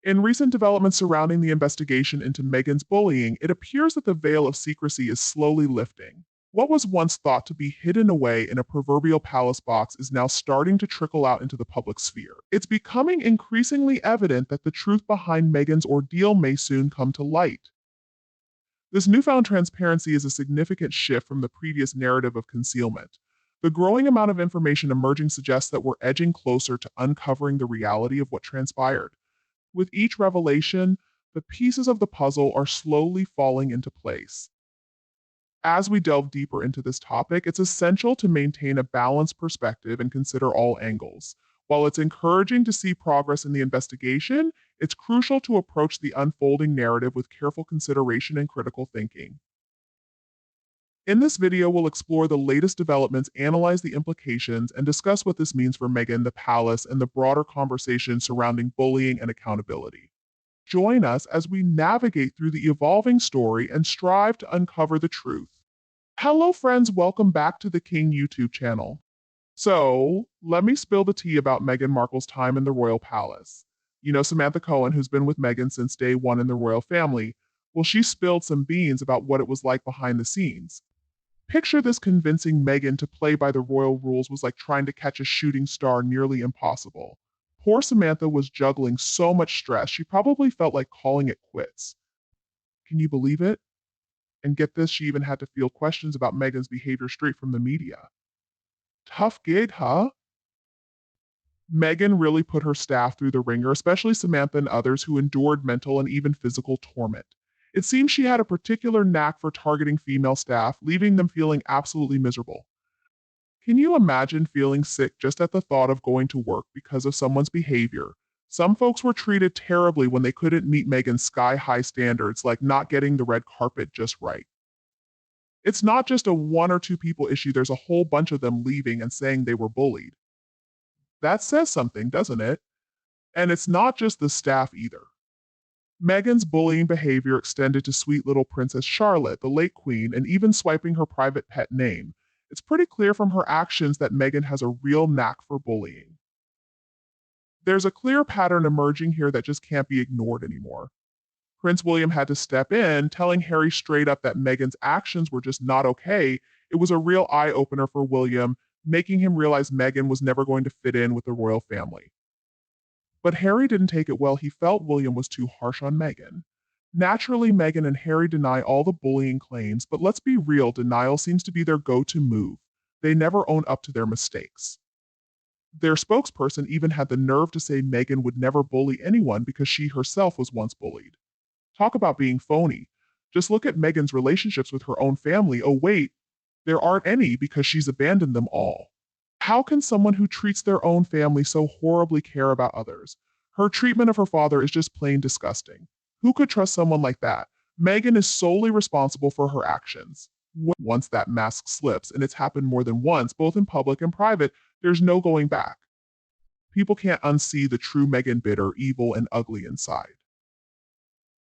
In recent developments surrounding the investigation into Meghan's bullying, it appears that the veil of secrecy is slowly lifting. What was once thought to be hidden away in a proverbial palace box is now starting to trickle out into the public sphere. It's becoming increasingly evident that the truth behind Meghan's ordeal may soon come to light. This newfound transparency is a significant shift from the previous narrative of concealment. The growing amount of information emerging suggests that we're edging closer to uncovering the reality of what transpired. With each revelation, the pieces of the puzzle are slowly falling into place. As we delve deeper into this topic, it's essential to maintain a balanced perspective and consider all angles. While it's encouraging to see progress in the investigation, it's crucial to approach the unfolding narrative with careful consideration and critical thinking. In this video, we'll explore the latest developments, analyze the implications, and discuss what this means for Meghan, the palace, and the broader conversation surrounding bullying and accountability. Join us as we navigate through the evolving story and strive to uncover the truth. Hello, friends. Welcome back to the King YouTube channel. So, let me spill the tea about Meghan Markle's time in the royal palace. You know, Samantha Cohen, who's been with Meghan since day one in the royal family, well, she spilled some beans about what it was like behind the scenes. Picture this: convincing Meghan to play by the royal rules was like trying to catch a shooting star, nearly impossible. Poor Samantha was juggling so much stress, she probably felt like calling it quits. Can you believe it? And get this, she even had to field questions about Meghan's behavior straight from the media. Tough gig, huh? Meghan really put her staff through the ringer, especially Samantha and others who endured mental and even physical torment. It seems she had a particular knack for targeting female staff, leaving them feeling absolutely miserable. Can you imagine feeling sick just at the thought of going to work because of someone's behavior? Some folks were treated terribly when they couldn't meet Meghan's sky-high standards, like not getting the red carpet just right. It's not just a one or two people issue, there's a whole bunch of them leaving and saying they were bullied. That says something, doesn't it? And it's not just the staff either. Meghan's bullying behavior extended to sweet little Princess Charlotte, the late queen, and even swiping her private pet name. It's pretty clear from her actions that Meghan has a real knack for bullying. There's a clear pattern emerging here that just can't be ignored anymore. Prince William had to step in, telling Harry straight up that Meghan's actions were just not okay. It was a real eye-opener for William, making him realize Meghan was never going to fit in with the royal family. But Harry didn't take it well. He felt William was too harsh on Meghan. Naturally, Meghan and Harry deny all the bullying claims, but let's be real, denial seems to be their go-to move. They never own up to their mistakes. Their spokesperson even had the nerve to say Meghan would never bully anyone because she herself was once bullied. Talk about being phony. Just look at Meghan's relationships with her own family. Oh wait, there aren't any because she's abandoned them all. How can someone who treats their own family so horribly care about others? Her treatment of her father is just plain disgusting. Who could trust someone like that? Meghan is solely responsible for her actions. Once that mask slips, and it's happened more than once, both in public and private, there's no going back. People can't unsee the true Meghan, bitter, evil, and ugly inside.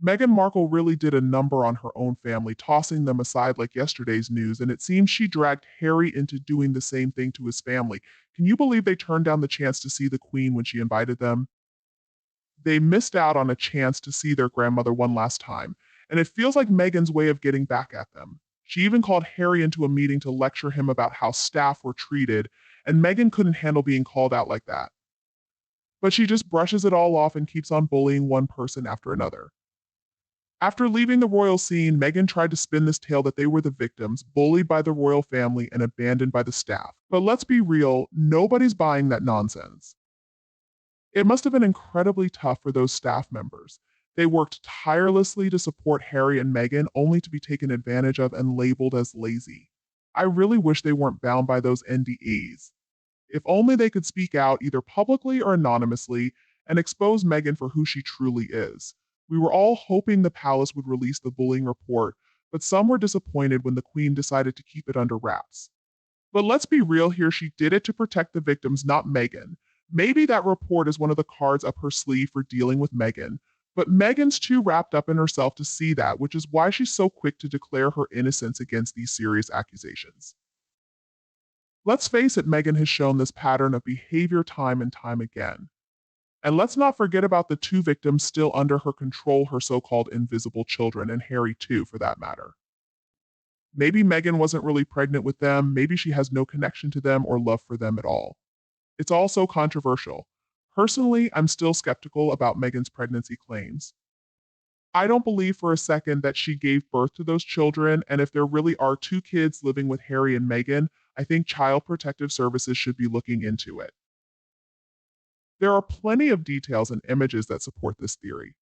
Meghan Markle really did a number on her own family, tossing them aside like yesterday's news, and it seems she dragged Harry into doing the same thing to his family. Can you believe they turned down the chance to see the Queen when she invited them? They missed out on a chance to see their grandmother one last time, and it feels like Meghan's way of getting back at them. She even called Harry into a meeting to lecture him about how staff were treated, and Meghan couldn't handle being called out like that. But she just brushes it all off and keeps on bullying one person after another. After leaving the royal scene, Meghan tried to spin this tale that they were the victims, bullied by the royal family and abandoned by the staff. But let's be real, nobody's buying that nonsense. It must have been incredibly tough for those staff members. They worked tirelessly to support Harry and Meghan, only to be taken advantage of and labeled as lazy. I really wish they weren't bound by those NDAs. If only they could speak out, either publicly or anonymously, and expose Meghan for who she truly is. We were all hoping the palace would release the bullying report, but some were disappointed when the Queen decided to keep it under wraps. But let's be real here, she did it to protect the victims, not Meghan. Maybe that report is one of the cards up her sleeve for dealing with Meghan, but Meghan's too wrapped up in herself to see that, which is why she's so quick to declare her innocence against these serious accusations. Let's face it, Meghan has shown this pattern of behavior time and time again. And let's not forget about the two victims still under her control, her so-called invisible children, and Harry too, for that matter. Maybe Meghan wasn't really pregnant with them, maybe she has no connection to them or love for them at all. It's all so controversial. Personally, I'm still skeptical about Meghan's pregnancy claims. I don't believe for a second that she gave birth to those children, and if there really are two kids living with Harry and Meghan, I think Child Protective Services should be looking into it. There are plenty of details and images that support this theory.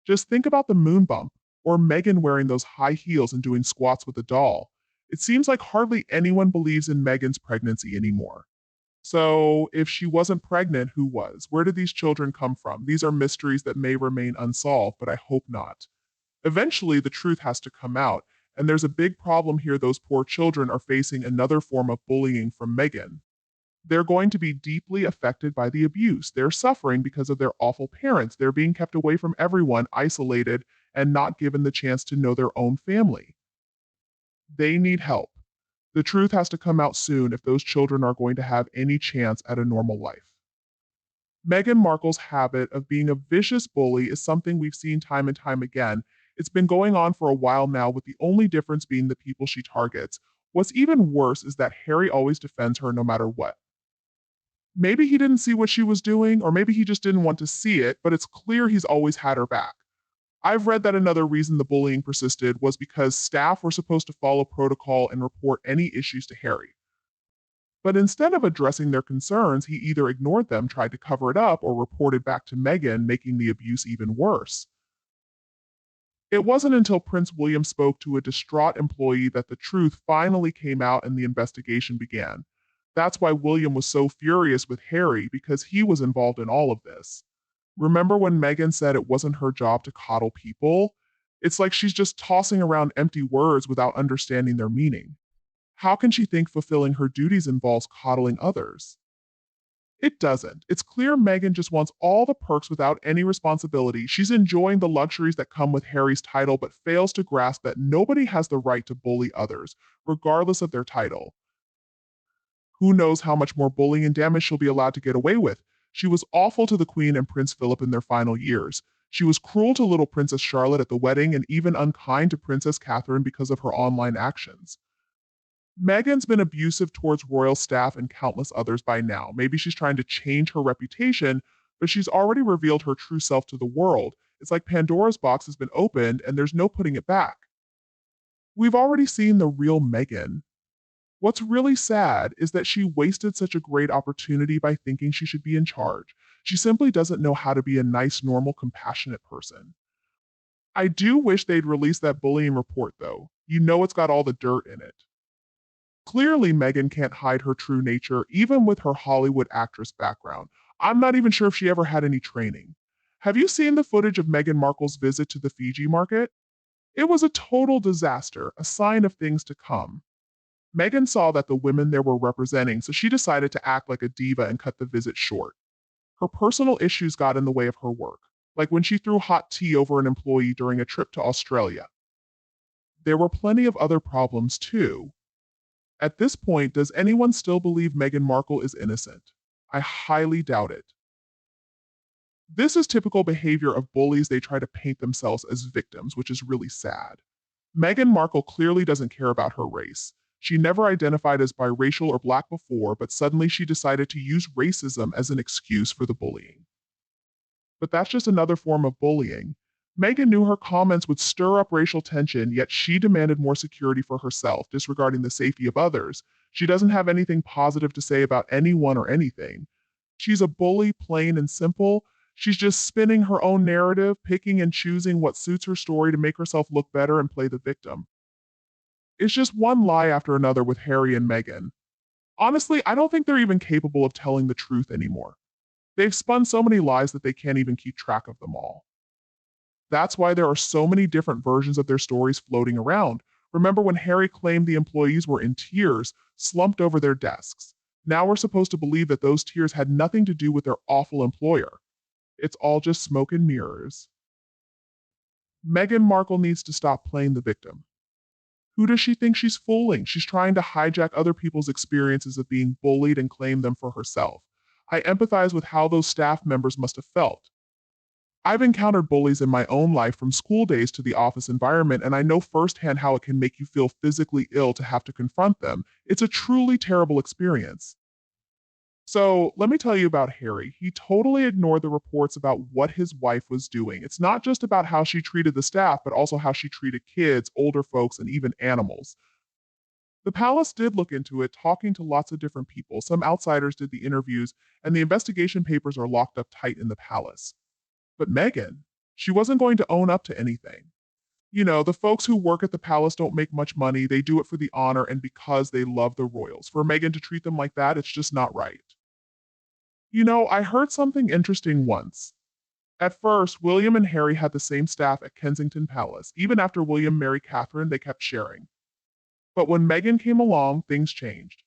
Just think about the moon bump, or Meghan wearing those high heels and doing squats with a doll. It seems like hardly anyone believes in Meghan's pregnancy anymore. So, if she wasn't pregnant, who was? Where did these children come from? These are mysteries that may remain unsolved, but I hope not. Eventually, the truth has to come out, and there's a big problem here. Those poor children are facing another form of bullying from Meghan. They're going to be deeply affected by the abuse. They're suffering because of their awful parents. They're being kept away from everyone, isolated, and not given the chance to know their own family. They need help. The truth has to come out soon if those children are going to have any chance at a normal life. Meghan Markle's habit of being a vicious bully is something we've seen time and time again. It's been going on for a while now, with the only difference being the people she targets. What's even worse is that Harry always defends her no matter what. Maybe he didn't see what she was doing, or maybe he just didn't want to see it, but it's clear he's always had her back. I've read that another reason the bullying persisted was because staff were supposed to follow protocol and report any issues to Harry. But instead of addressing their concerns, he either ignored them, tried to cover it up, or reported back to Meghan, making the abuse even worse. It wasn't until Prince William spoke to a distraught employee that the truth finally came out and the investigation began. That's why William was so furious with Harry, because he was involved in all of this. Remember when Meghan said it wasn't her job to coddle people? It's like she's just tossing around empty words without understanding their meaning. How can she think fulfilling her duties involves coddling others? It doesn't. It's clear Meghan just wants all the perks without any responsibility. She's enjoying the luxuries that come with Harry's title, but fails to grasp that nobody has the right to bully others, regardless of their title. Who knows how much more bullying and damage she'll be allowed to get away with? She was awful to the Queen and Prince Philip in their final years. She was cruel to little Princess Charlotte at the wedding, and even unkind to Princess Catherine because of her online actions. Meghan's been abusive towards royal staff and countless others by now. Maybe she's trying to change her reputation, but she's already revealed her true self to the world. It's like Pandora's box has been opened and there's no putting it back. We've already seen the real Meghan. What's really sad is that she wasted such a great opportunity by thinking she should be in charge. She simply doesn't know how to be a nice, normal, compassionate person. I do wish they'd release that bullying report, though. You know it's got all the dirt in it. Clearly, Meghan can't hide her true nature, even with her Hollywood actress background. I'm not even sure if she ever had any training. Have you seen the footage of Meghan Markle's visit to the Fiji market? It was a total disaster, a sign of things to come. Meghan saw that the women there were representing, so she decided to act like a diva and cut the visit short. Her personal issues got in the way of her work, like when she threw hot tea over an employee during a trip to Australia. There were plenty of other problems, too. At this point, does anyone still believe Meghan Markle is innocent? I highly doubt it. This is typical behavior of bullies. They try to paint themselves as victims, which is really sad. Meghan Markle clearly doesn't care about her race. She never identified as biracial or black before, but suddenly she decided to use racism as an excuse for the bullying. But that's just another form of bullying. Meghan knew her comments would stir up racial tension, yet she demanded more security for herself, disregarding the safety of others. She doesn't have anything positive to say about anyone or anything. She's a bully, plain and simple. She's just spinning her own narrative, picking and choosing what suits her story to make herself look better and play the victim. It's just one lie after another with Harry and Meghan. Honestly, I don't think they're even capable of telling the truth anymore. They've spun so many lies that they can't even keep track of them all. That's why there are so many different versions of their stories floating around. Remember when Harry claimed the employees were in tears, slumped over their desks? Now we're supposed to believe that those tears had nothing to do with their awful employer. It's all just smoke and mirrors. Meghan Markle needs to stop playing the victim. Who does she think she's fooling? She's trying to hijack other people's experiences of being bullied and claim them for herself. I empathize with how those staff members must have felt. I've encountered bullies in my own life from school days to the office environment, and I know firsthand how it can make you feel physically ill to have to confront them. It's a truly terrible experience. So let me tell you about Harry. He totally ignored the reports about what his wife was doing. It's not just about how she treated the staff, but also how she treated kids, older folks, and even animals. The palace did look into it, talking to lots of different people. Some outsiders did the interviews, and the investigation papers are locked up tight in the palace. But Meghan, she wasn't going to own up to anything. The folks who work at the palace don't make much money. They do it for the honor and because they love the royals. For Meghan to treat them like that, it's just not right. I heard something interesting once. At first, William and Harry had the same staff at Kensington Palace. Even after William married Catherine, they kept sharing. But when Meghan came along, things changed.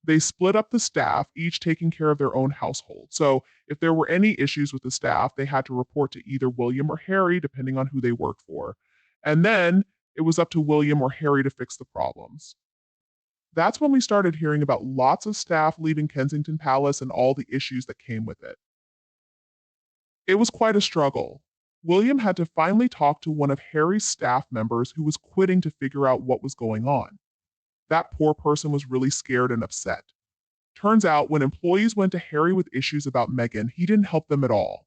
They split up the staff, each taking care of their own household. So if there were any issues with the staff, they had to report to either William or Harry, depending on who they worked for. And then it was up to William or Harry to fix the problems. That's when we started hearing about lots of staff leaving Kensington Palace and all the issues that came with it. It was quite a struggle. William had to finally talk to one of Harry's staff members who was quitting to figure out what was going on. That poor person was really scared and upset. Turns out, when employees went to Harry with issues about Meghan, he didn't help them at all.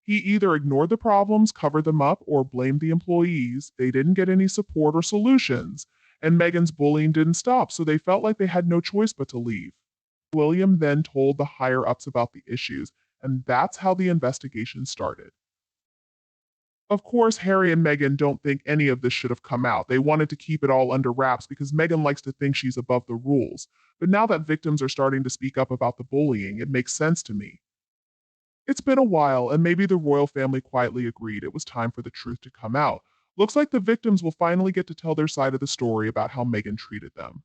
He either ignored the problems, covered them up, or blamed the employees. They didn't get any support or solutions, and Meghan's bullying didn't stop, so they felt like they had no choice but to leave. William then told the higher ups about the issues, and that's how the investigation started. Of course, Harry and Meghan don't think any of this should have come out. They wanted to keep it all under wraps because Meghan likes to think she's above the rules. But now that victims are starting to speak up about the bullying, it makes sense to me. It's been a while, and maybe the royal family quietly agreed it was time for the truth to come out. Looks like the victims will finally get to tell their side of the story about how Meghan treated them.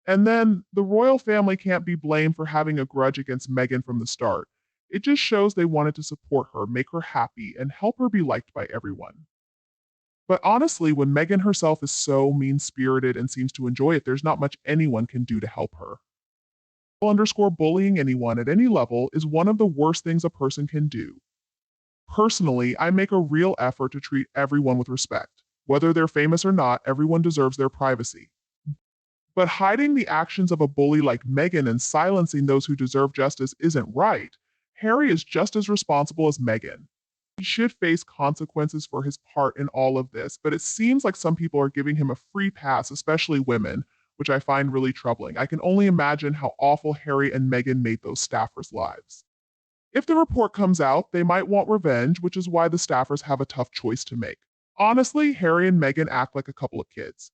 And then, the royal family can't be blamed for having a grudge against Meghan from the start. It just shows they wanted to support her, make her happy, and help her be liked by everyone. But honestly, when Meghan herself is so mean-spirited and seems to enjoy it, there's not much anyone can do to help her. Underscore bullying anyone at any level is one of the worst things a person can do. Personally, I make a real effort to treat everyone with respect. Whether they're famous or not, everyone deserves their privacy. But hiding the actions of a bully like Meghan and silencing those who deserve justice isn't right. Harry is just as responsible as Meghan. He should face consequences for his part in all of this, but it seems like some people are giving him a free pass, especially women, which I find really troubling. I can only imagine how awful Harry and Meghan made those staffers' lives. If the report comes out, they might want revenge, which is why the staffers have a tough choice to make. Honestly, Harry and Meghan act like a couple of kids.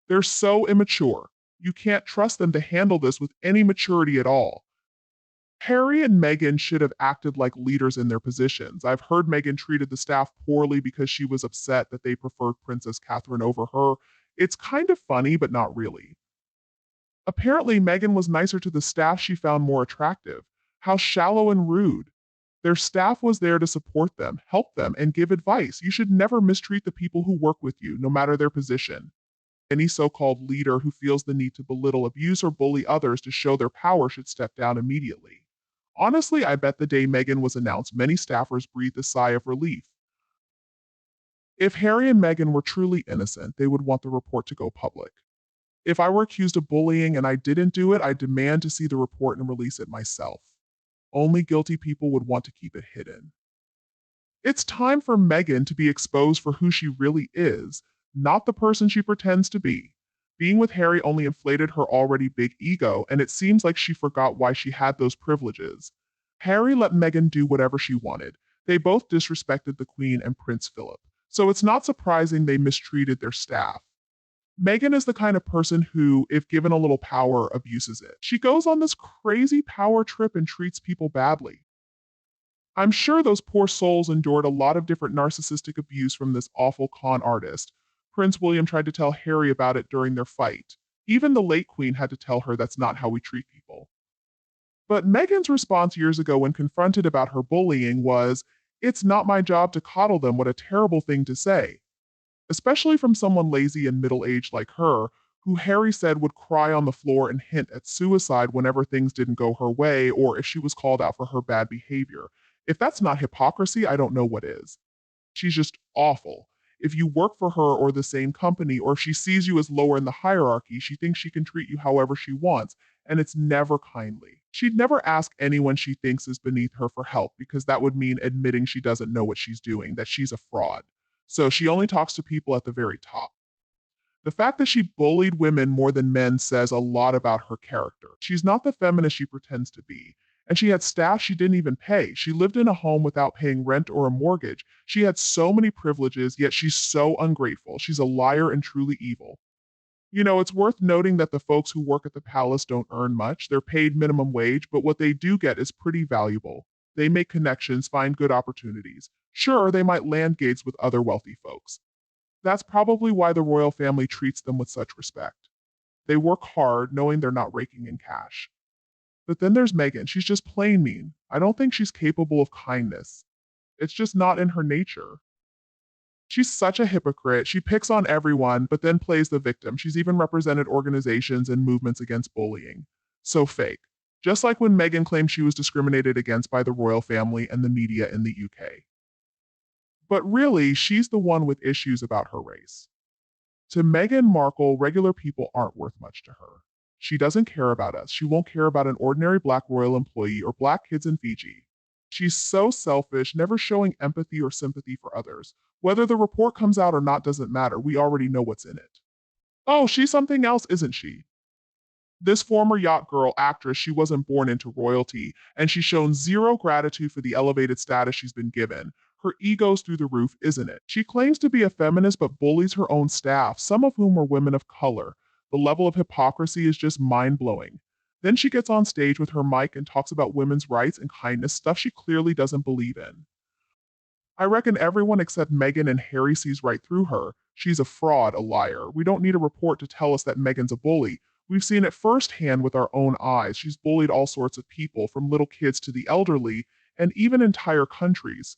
They're so immature. You can't trust them to handle this with any maturity at all. Harry and Meghan should have acted like leaders in their positions. I've heard Meghan treated the staff poorly because she was upset that they preferred Princess Catherine over her. It's kind of funny, but not really. Apparently, Meghan was nicer to the staff she found more attractive. How shallow and rude. Their staff was there to support them, help them, and give advice. You should never mistreat the people who work with you, no matter their position. Any so-called leader who feels the need to belittle, abuse, or bully others to show their power should step down immediately. Honestly, I bet the day Meghan was announced, many staffers breathed a sigh of relief. If Harry and Meghan were truly innocent, they would want the report to go public. If I were accused of bullying and I didn't do it, I'd demand to see the report and release it myself. Only guilty people would want to keep it hidden. It's time for Meghan to be exposed for who she really is, not the person she pretends to be. Being with Harry only inflated her already big ego, and it seems like she forgot why she had those privileges. Harry let Meghan do whatever she wanted. They both disrespected the Queen and Prince Philip, so it's not surprising they mistreated their staff. Meghan is the kind of person who, if given a little power, abuses it. She goes on this crazy power trip and treats people badly. I'm sure those poor souls endured a lot of different narcissistic abuse from this awful con artist. Prince William tried to tell Harry about it during their fight. Even the late Queen had to tell her that's not how we treat people. But Meghan's response years ago when confronted about her bullying was, "It's not my job to coddle them." What a terrible thing to say. Especially from someone lazy and middle-aged like her, who Harry said would cry on the floor and hint at suicide whenever things didn't go her way or if she was called out for her bad behavior. If that's not hypocrisy, I don't know what is. She's just awful. If you work for her or the same company, or if she sees you as lower in the hierarchy, she thinks she can treat you however she wants, and it's never kindly. She'd never ask anyone she thinks is beneath her for help because that would mean admitting she doesn't know what she's doing, that she's a fraud. So she only talks to people at the very top. The fact that she bullied women more than men says a lot about her character. She's not the feminist she pretends to be. And she had staff she didn't even pay. She lived in a home without paying rent or a mortgage. She had so many privileges, yet she's so ungrateful. She's a liar and truly evil. It's worth noting that the folks who work at the palace don't earn much. They're paid minimum wage, but what they do get is pretty valuable. They make connections, find good opportunities. Sure, they might land gigs with other wealthy folks. That's probably why the royal family treats them with such respect. They work hard, knowing they're not raking in cash. But then there's Meghan. She's just plain mean. I don't think she's capable of kindness. It's just not in her nature. She's such a hypocrite. She picks on everyone, but then plays the victim. She's even represented organizations and movements against bullying. So fake. Just like when Meghan claimed she was discriminated against by the royal family and the media in the UK. But really, she's the one with issues about her race. To Meghan Markle, regular people aren't worth much to her. She doesn't care about us. She won't care about an ordinary black royal employee or black kids in Fiji. She's so selfish, never showing empathy or sympathy for others. Whether the report comes out or not doesn't matter. We already know what's in it. Oh, she's something else, isn't she? This former yacht girl actress, she wasn't born into royalty, and she's shown zero gratitude for the elevated status she's been given. Her ego's through the roof, isn't it? She claims to be a feminist but bullies her own staff, some of whom are women of color. The level of hypocrisy is just mind-blowing. Then she gets on stage with her mic and talks about women's rights and kindness, stuff she clearly doesn't believe in. I reckon everyone except Meghan and Harry sees right through her. She's a fraud, a liar. We don't need a report to tell us that Meghan's a bully. We've seen it firsthand with our own eyes. She's bullied all sorts of people, from little kids to the elderly, and even entire countries.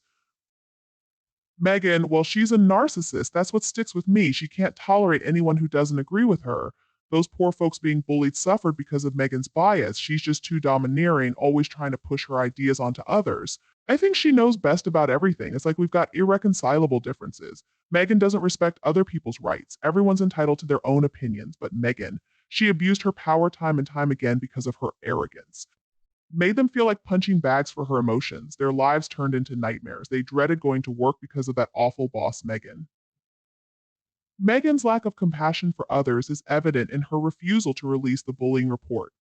Meghan, well, she's a narcissist. That's what sticks with me. She can't tolerate anyone who doesn't agree with her. Those poor folks being bullied suffered because of Meghan's bias. She's just too domineering, always trying to push her ideas onto others. I think she knows best about everything. It's like we've got irreconcilable differences. Meghan doesn't respect other people's rights. Everyone's entitled to their own opinions, but Meghan, she abused her power time and time again because of her arrogance. Made them feel like punching bags for her emotions. Their lives turned into nightmares. They dreaded going to work because of that awful boss, Meghan. Meghan's lack of compassion for others is evident in her refusal to release the bullying report.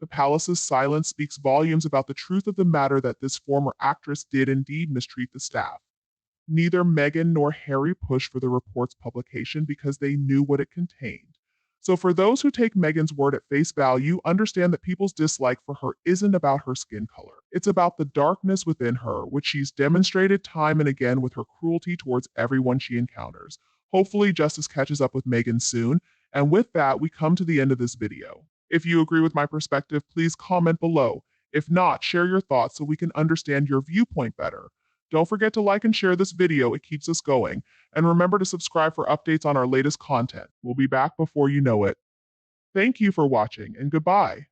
The palace's silence speaks volumes about the truth of the matter that this former actress did indeed mistreat the staff. Neither Meghan nor Harry pushed for the report's publication because they knew what it contained. So for those who take Meghan's word at face value, understand that people's dislike for her isn't about her skin color. It's about the darkness within her, which she's demonstrated time and again with her cruelty towards everyone she encounters. Hopefully justice catches up with Meghan soon. And with that, we come to the end of this video. If you agree with my perspective, please comment below. If not, share your thoughts so we can understand your viewpoint better. Don't forget to like and share this video, it keeps us going. And remember to subscribe for updates on our latest content. We'll be back before you know it. Thank you for watching, and goodbye.